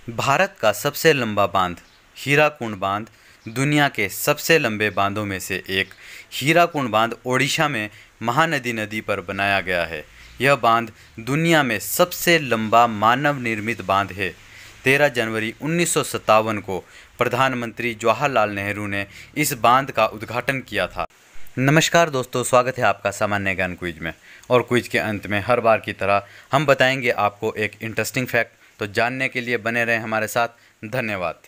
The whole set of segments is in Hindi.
भारत का सबसे लंबा बांध हीराकुंड बांध दुनिया के सबसे लंबे बांधों में से एक हीराकुंड बांध ओडिशा में महानदी नदी पर बनाया गया है। यह बांध दुनिया में सबसे लंबा मानव निर्मित बांध है। 13 जनवरी 1957 को प्रधानमंत्री जवाहरलाल नेहरू ने इस बांध का उद्घाटन किया था। नमस्कार दोस्तों, स्वागत है आपका सामान्य ज्ञान क्विज में। और क्विज के अंत में हर बार की तरह हम बताएंगे आपको एक इंटरेस्टिंग फैक्ट। तो जानने के लिए बने रहें हमारे साथ। धन्यवाद।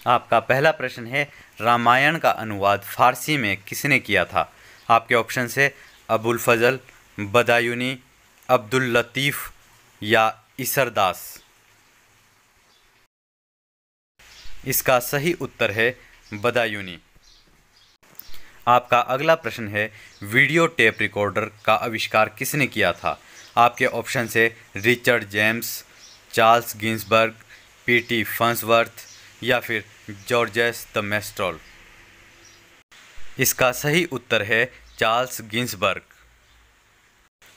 आपका पहला प्रश्न है, रामायण का अनुवाद फारसी में किसने किया था? आपके ऑप्शन है अबुल फजल, बदायूनी, अब्दुल लतीफ़ या इसरदास। इसका सही उत्तर है बदायूनी। आपका अगला प्रश्न है, वीडियो टेप रिकॉर्डर का आविष्कार किसने किया था? आपके ऑप्शन है Richard James, Charles Ginsberg, P T Farnsworth या फिर जॉर्जेस द मेस्ट्रोल। इसका सही उत्तर है चार्ल्स गिन्सबर्ग।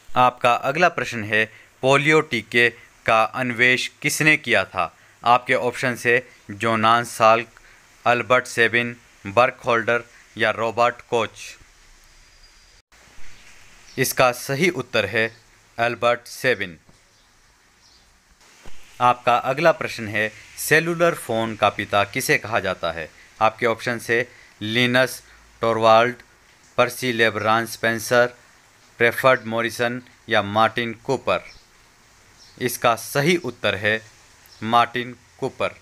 आपका अगला प्रश्न है, पोलियो टीके का अन्वेष किसने किया था? आपके ऑप्शन है Jonas Salk, Albert Sabin, Burkholder या रॉबर्ट कोच। इसका सही उत्तर है अल्बर्ट सेबिन। आपका अगला प्रश्न है, सेलुलर फ़ोन का पिता किसे कहा जाता है? आपके ऑप्शन है लिनस टोरवाल्ड, पर्सी लेब्रान स्पेंसर, प्रेफर्ड मॉरिसन या मार्टिन कूपर। इसका सही उत्तर है मार्टिन कूपर।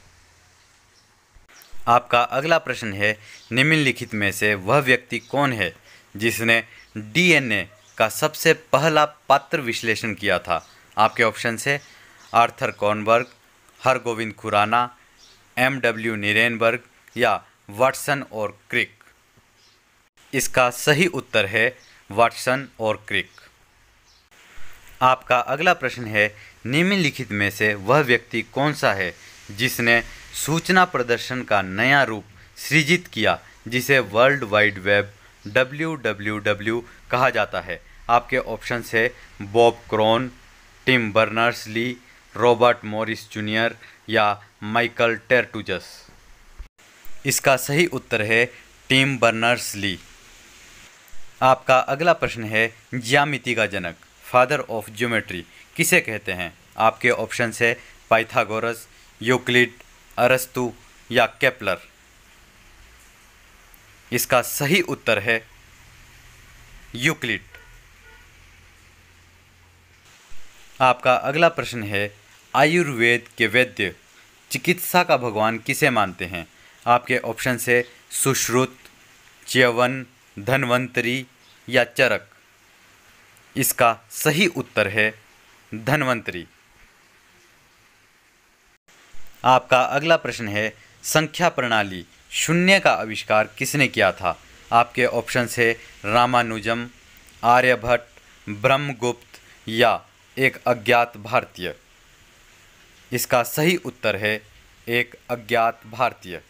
आपका अगला प्रश्न है, निम्नलिखित में से वह व्यक्ति कौन है जिसने डीएनए का सबसे पहला पात्र विश्लेषण किया था? आपके ऑप्शन है Arthur Kornberg, Hargobind Khorana, M W Nirenberg या वाटसन और क्रिक। इसका सही उत्तर है वाटसन और क्रिक। आपका अगला प्रश्न है, निम्नलिखित में से वह व्यक्ति कौन सा है जिसने सूचना प्रदर्शन का नया रूप सृजित किया जिसे वर्ल्ड वाइड वेब WWW कहा जाता है? आपके ऑप्शन है Bob Crone, Tim Berners-Lee, Robert Morris junior या माइकल टेरटुजस। इसका सही उत्तर है टिम बर्नर्स-ली। आपका अगला प्रश्न है, ज्यामिति का जनक, फादर ऑफ ज्योमेट्री किसे कहते हैं? आपके ऑप्शन है पाइथागोरस, यूक्लिड, अरस्तु या केपलर। इसका सही उत्तर है यूक्लिड। आपका अगला प्रश्न है, आयुर्वेद के वैद्य चिकित्सा का भगवान किसे मानते हैं? आपके ऑप्शन है सुश्रुत, च्यवन, धन्वंतरी या चरक। इसका सही उत्तर है धन्वंतरी। आपका अगला प्रश्न है, संख्या प्रणाली शून्य का आविष्कार किसने किया था? आपके ऑप्शन है रामानुजम, आर्यभट्ट, ब्रह्मगुप्त या एक अज्ञात भारतीय। इसका सही उत्तर है एक अज्ञात भारतीय।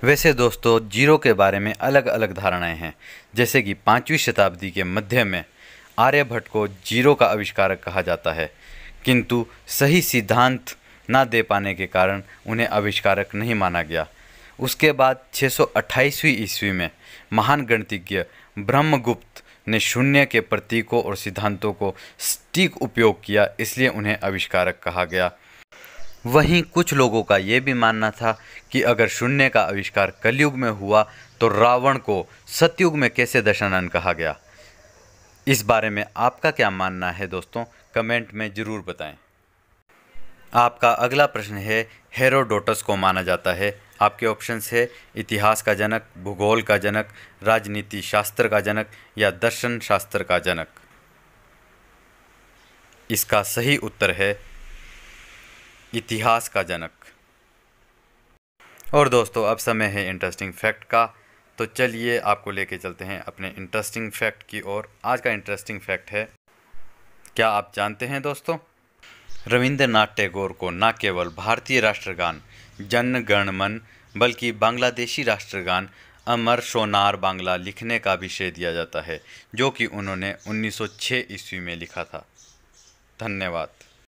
वैसे दोस्तों, जीरो के बारे में अलग अलग धारणाएं हैं। जैसे कि 5वीं शताब्दी के मध्य में आर्यभट्ट को जीरो का आविष्कारक कहा जाता है, किंतु सही सिद्धांत ना दे पाने के कारण उन्हें आविष्कारक नहीं माना गया। उसके बाद 628वीं ईस्वी में महान गणितज्ञ ब्रह्मगुप्त ने शून्य के प्रतीकों और सिद्धांतों को सटीक उपयोग किया, इसलिए उन्हें आविष्कारक कहा गया। वहीं कुछ लोगों का ये भी मानना था कि अगर शून्य का आविष्कार कलयुग में हुआ तो रावण को सतयुग में कैसे दशानन कहा गया? इस बारे में आपका क्या मानना है दोस्तों? कमेंट में ज़रूर बताएं। आपका अगला प्रश्न है, हेरोडोटस को माना जाता है। आपके ऑप्शंस है इतिहास का जनक, भूगोल का जनक, राजनीति शास्त्र का जनक या दर्शन शास्त्र का जनक। इसका सही उत्तर है इतिहास का जनक। और दोस्तों, अब समय है इंटरेस्टिंग फैक्ट का। तो चलिए आपको लेके चलते हैं अपने इंटरेस्टिंग फैक्ट की ओर। आज का इंटरेस्टिंग फैक्ट है, क्या आप जानते हैं दोस्तों, रविंद्रनाथ टैगोर को न केवल भारतीय राष्ट्रगान जन गण मन बल्कि बांग्लादेशी राष्ट्रगान अमर सोनार बांग्ला लिखने का भी श्रेय दिया जाता है, जो कि उन्होंने 1906 ईस्वी में लिखा था। धन्यवाद।